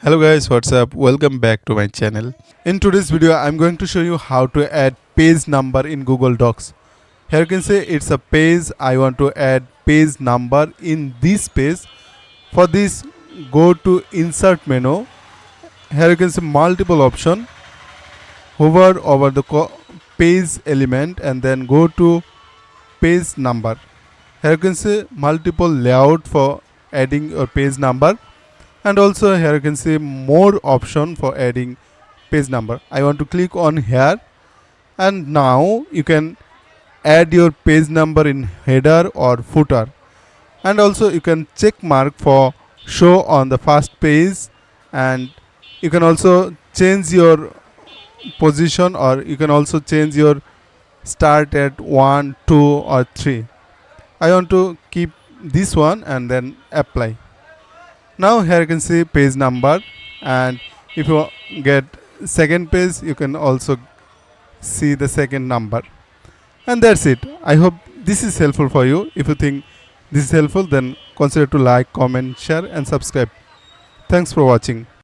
Hello guys, what's up? Welcome back to my channel. In today's video, I'm going to show you how to add page number in Google Docs. Here you can say it's a page. I want to add page number in this page. For this, go to insert menu. Here you can see multiple option. Hover over the page element and then go to page number. Here you can see multiple layout for adding your page number. And also here you can see more option for adding page number. I want to click on here, and now you can add your page number in header or footer, and also you can check mark for show on the first page, and you can also change your position, or you can also change your start at 1, 2 or 3. I want to keep this one and then apply. Now here you can see page number, and if you get second page you can also see the second number. And that's it. I hope this is helpful for you. If you think this is helpful, then consider to like, comment, share and subscribe. Thanks for watching.